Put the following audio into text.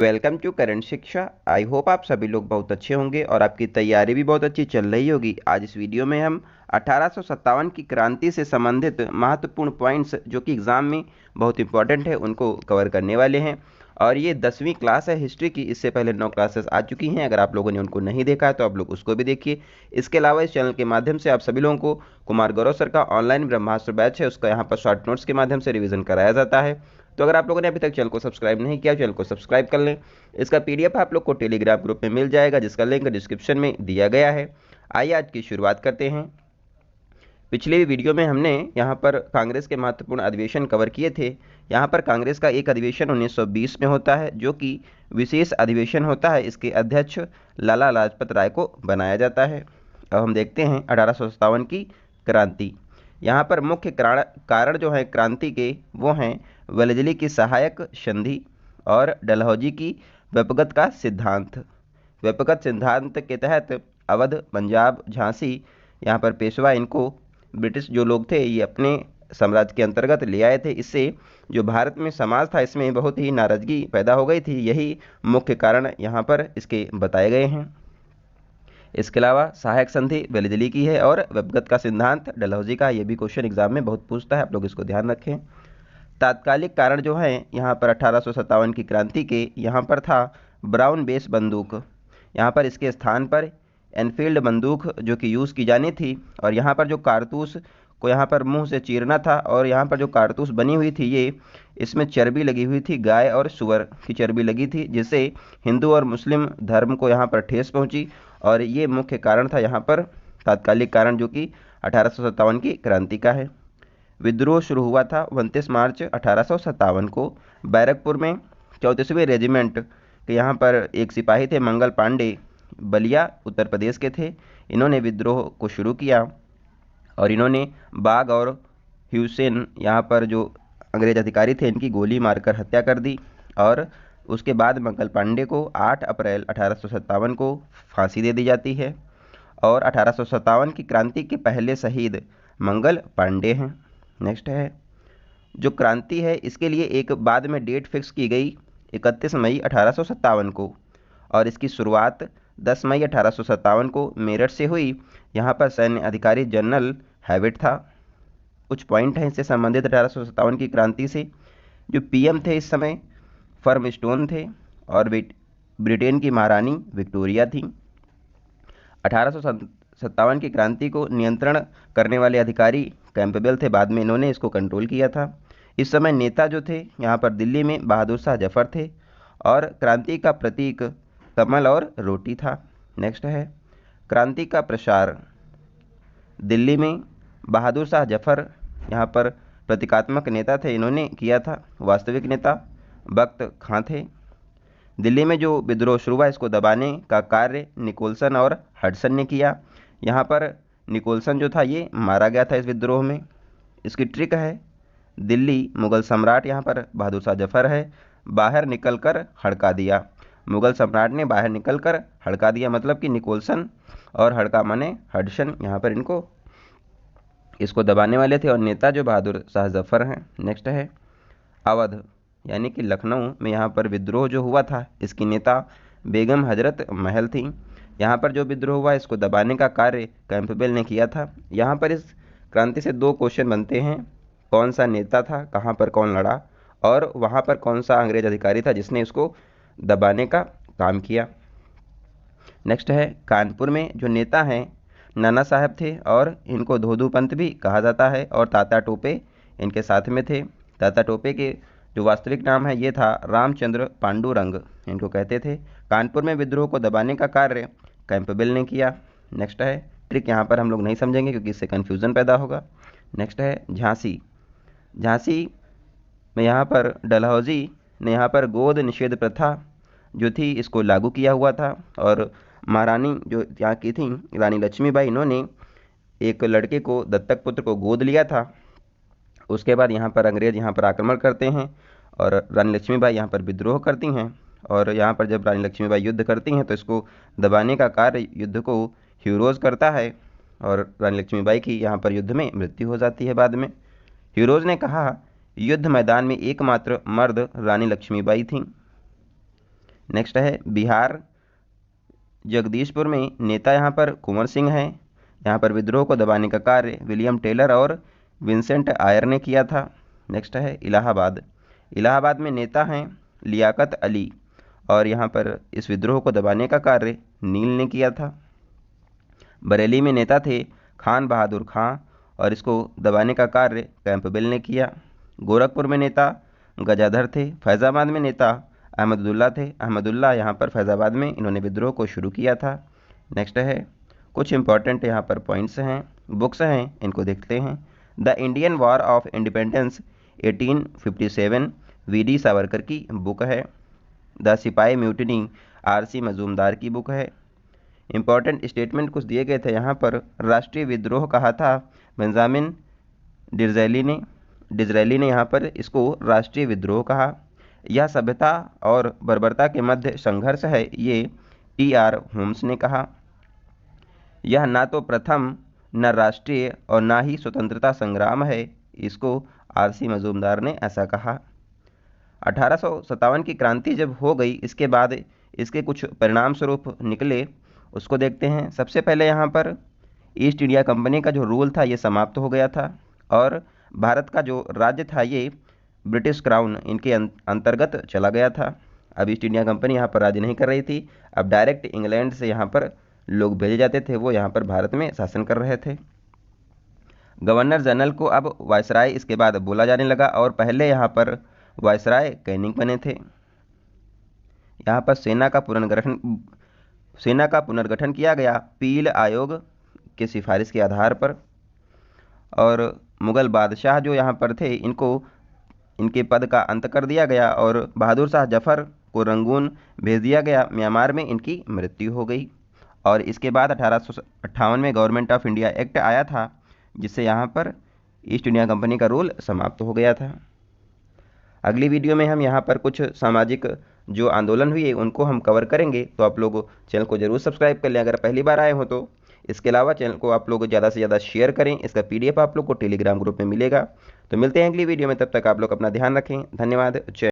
Welcome to current शिक्षा। I hope आप सभी लोग बहुत अच्छे होंगे और आपकी तैयारी भी बहुत अच्छी चल रही होगी। आज इस वीडियो में हम 1857 की क्रांति से संबंधित महत्वपूर्ण पॉइंट्स जो कि एग्ज़ाम में बहुत इंपॉर्टेंट है उनको कवर करने वाले हैं। और ये 10वीं क्लास है हिस्ट्री की। इससे पहले 9 क्लासेस आ चुकी हैं। अगर आप लोगों ने उनको नहीं देखा है तो आप लोग उसको भी देखिए। इसके अलावा इस चैनल के माध्यम से आप सभी लोगों को कुमार गौरव सर का ऑनलाइन ब्रह्मास्त्र बैच है, उसका यहाँ पर शॉर्ट नोट्स के माध्यम से रिवीजन कराया जाता है। तो अगर आप लोगों ने अभी तक चैनल को सब्सक्राइब नहीं किया, चैनल को सब्सक्राइब कर लें। इसका पीडीएफ आप लोग को टेलीग्राम ग्रुप में मिल जाएगा, जिसका लिंक डिस्क्रिप्शन में दिया गया है। आइए आज की शुरुआत करते हैं। पिछले वीडियो में हमने यहाँ पर कांग्रेस के महत्वपूर्ण अधिवेशन कवर किए थे। यहाँ पर कांग्रेस का एक अधिवेशन 1920 में होता है, जो कि विशेष अधिवेशन होता है। इसके अध्यक्ष लाला लाजपत राय को बनाया जाता है। अब हम देखते हैं 1857 की क्रांति। यहाँ पर मुख्य कारण जो है क्रांति के वो हैं वेलेजली की सहायक संधि और डलहौजी की व्यपगत का सिद्धांत। व्यपगत सिद्धांत के तहत अवध, पंजाब, झांसी, यहाँ पर पेशवा इनको ब्रिटिश जो लोग थे ये अपने साम्राज्य के अंतर्गत ले आए थे। इससे जो भारत में समाज था इसमें बहुत ही नाराजगी पैदा हो गई थी। यही मुख्य कारण यहाँ पर इसके बताए गए हैं। इसके अलावा सहायक संधि वेलेजली की है और व्यपगत का सिद्धांत डलहौजी का। ये भी क्वेश्चन एग्जाम में बहुत पूछता है, आप लोग इसको ध्यान रखें। तात्कालिक कारण जो है यहाँ पर 1857 की क्रांति के यहाँ पर था ब्राउन बेस बंदूक। यहाँ पर इसके स्थान पर एनफील्ड बंदूक जो कि यूज़ की जानी थी। और यहाँ पर जो कारतूस को यहाँ पर मुंह से चीरना था, और यहाँ पर जो कारतूस बनी हुई थी ये इसमें चर्बी लगी हुई थी, गाय और सुअर की चर्बी लगी थी, जिससे हिंदू और मुस्लिम धर्म को यहाँ पर ठेस पहुँची। और ये मुख्य कारण था यहाँ पर तात्कालिक कारण, जो कि 1857 की क्रांति का है। विद्रोह शुरू हुआ था 29 मार्च 1857 को बैरकपुर में। 34वें रेजिमेंट के यहाँ पर एक सिपाही थे मंगल पांडे, बलिया उत्तर प्रदेश के थे। इन्होंने विद्रोह को शुरू किया और इन्होंने बाग और ह्यूसेन यहाँ पर जो अंग्रेज अधिकारी थे इनकी गोली मारकर हत्या कर दी। और उसके बाद मंगल पांडे को 8 अप्रैल 1857 को फांसी दे दी जाती है। और 1857 की क्रांति के पहले शहीद मंगल पांडे हैं। नेक्स्ट है जो क्रांति है इसके लिए एक बाद में डेट फिक्स की गई 31 मई 1857 को, और इसकी शुरुआत 10 मई 1857 को मेरठ से हुई। यहाँ पर सैन्य अधिकारी जनरल हैविट था। कुछ पॉइंट हैं इससे संबंधित 1857 की क्रांति से। जो पीएम थे इस समय फर्म स्टोन थे और ब्रिटेन की महारानी विक्टोरिया थी। 1857 की क्रांति को नियंत्रण करने वाले अधिकारी कैंपबेल थे, बाद में इन्होंने इसको कंट्रोल किया था। इस समय नेता जो थे यहाँ पर दिल्ली में बहादुर शाह जफर थे और क्रांति का प्रतीक कमल और रोटी था। नेक्स्ट है क्रांति का प्रसार। दिल्ली में बहादुर शाह जफर यहाँ पर प्रतीकात्मक नेता थे, इन्होंने किया था। वास्तविक नेता बख्त खां थे। दिल्ली में जो विद्रोह शुरू हुआ इसको दबाने का कार्य निकोलसन और हडसन ने किया। यहाँ पर निकोलसन जो था ये मारा गया था इस विद्रोह में। इसकी ट्रिक है दिल्ली मुगल सम्राट यहाँ पर बहादुर शाह जफर है, बाहर निकलकर हड़का दिया। मुगल सम्राट ने बाहर निकलकर हड़का दिया, मतलब कि निकोलसन और हड़का माने हडसन यहाँ पर इनको इसको दबाने वाले थे, और नेता जो बहादुर शाह जफर हैं। नेक्स्ट है अवध यानी कि लखनऊ में यहाँ पर विद्रोह जो हुआ था इसकी नेता बेगम हजरत महल थी। यहाँ पर जो विद्रोह हुआ इसको दबाने का कार्य कैंपबेल ने किया था। यहाँ पर इस क्रांति से 2 क्वेश्चन बनते हैं, कौन सा नेता था, कहाँ पर कौन लड़ा, और वहाँ पर कौन सा अंग्रेज अधिकारी था जिसने इसको दबाने का काम किया। नेक्स्ट है कानपुर में जो नेता हैं नाना साहब थे और इनको धोधू पंत भी कहा जाता है, और ताता टोपे इनके साथ में थे। ताता टोपे के जो वास्तविक नाम है ये था रामचंद्र पांडुरंग, इनको कहते थे। कानपुर में विद्रोह को दबाने का कार्य कैंपबेल ने किया। नेक्स्ट है ट्रिक, यहाँ पर हम लोग नहीं समझेंगे क्योंकि इससे कन्फ्यूज़न पैदा होगा। नेक्स्ट है झांसी। झांसी में यहाँ पर डलहौजी ने यहाँ पर गोद निषेध प्रथा जो थी इसको लागू किया हुआ था, और महारानी जो यहाँ की थी रानी लक्ष्मीबाई, इन्होंने एक लड़के को दत्तक पुत्र को गोद लिया था। उसके बाद यहाँ पर अंग्रेज यहाँ पर आक्रमण करते हैं और रानी लक्ष्मीबाई यहाँ पर विद्रोह करती हैं, और यहाँ पर जब रानी लक्ष्मीबाई युद्ध करती हैं तो इसको दबाने का कार्य युद्ध को ह्यूरोज करता है, और रानी लक्ष्मीबाई की यहाँ पर युद्ध में मृत्यु हो जाती है बाद में। ह्यूरोज ने कहा युद्ध मैदान में एकमात्र मर्द रानी लक्ष्मीबाई थीं। नेक्स्ट है बिहार जगदीशपुर में नेता यहाँ पर कुंवर सिंह हैं। यहाँ पर विद्रोह को दबाने का कार्य विलियम टेलर और विंसेंट आयर ने किया था। नेक्स्ट है इलाहाबाद। इलाहाबाद में नेता हैं लियाकत अली और यहाँ पर इस विद्रोह को दबाने का कार्य नील ने किया था। बरेली में नेता थे खान बहादुर खां और इसको दबाने का कार्य कैंपबेल ने किया। गोरखपुर में नेता गजाधर थे। फैज़ाबाद में नेता अहमदुल्ला थे। अहमदुल्ला यहाँ पर फैज़ाबाद में इन्होंने विद्रोह को शुरू किया था। नेक्स्ट है कुछ इंपॉर्टेंट यहाँ पर पॉइंट्स हैं, बुक्स हैं, इनको देखते हैं। The Indian war of independence 1857 VD Savarkar की बुक है। द सिपाही म्यूटिनी आरसी मजूमदार की बुक है। इंपॉर्टेंट स्टेटमेंट कुछ दिए गए थे यहाँ पर। राष्ट्रीय विद्रोह कहा था बेंजामिन डिज़रायली ने यहाँ पर इसको राष्ट्रीय विद्रोह कहा। यह सभ्यता और बर्बरता के मध्य संघर्ष है, ये टी.आर. होम्स ने कहा। यह ना तो प्रथम न राष्ट्रीय और ना ही स्वतंत्रता संग्राम है, इसको आरसी मजूमदार ने ऐसा कहा। 1857 की क्रांति जब हो गई, इसके बाद इसके कुछ परिणाम स्वरूप निकले, उसको देखते हैं। सबसे पहले यहाँ पर ईस्ट इंडिया कंपनी का जो रूल था ये समाप्त हो गया था और भारत का जो राज्य था ये ब्रिटिश क्राउन इनके अंतर्गत चला गया था। अब ईस्ट इंडिया कंपनी यहाँ पर राज्य नहीं कर रही थी, अब डायरेक्ट इंग्लैंड से यहाँ पर लोग भेजे जाते थे, वो यहाँ पर भारत में शासन कर रहे थे। गवर्नर जनरल को अब वायसराय इसके बाद बोला जाने लगा और पहले यहाँ पर वायसराय कैनिंग बने थे। यहाँ पर सेना का पुनर्गठन किया गया पील आयोग के सिफारिश के आधार पर और मुगल बादशाह जो यहाँ पर थे इनके पद का अंत कर दिया गया और बहादुर शाह जफर को रंगून भेज दिया गया। म्यांमार में इनकी मृत्यु हो गई और इसके बाद 1858 में गवर्नमेंट ऑफ इंडिया एक्ट आया था, जिससे यहाँ पर ईस्ट इंडिया कंपनी का रूल समाप्त हो गया था। अगली वीडियो में हम यहाँ पर कुछ सामाजिक जो आंदोलन हुए उनको हम कवर करेंगे, तो आप लोग चैनल को जरूर सब्सक्राइब कर लें अगर पहली बार आए हो तो। इसके अलावा चैनल को आप लोग ज़्यादा से ज़्यादा शेयर करें, इसका PDF आप लोग को टेलीग्राम ग्रुप में मिलेगा। तो मिलते हैं अगली वीडियो में, तब तक आप लोग अपना ध्यान रखें। धन्यवाद।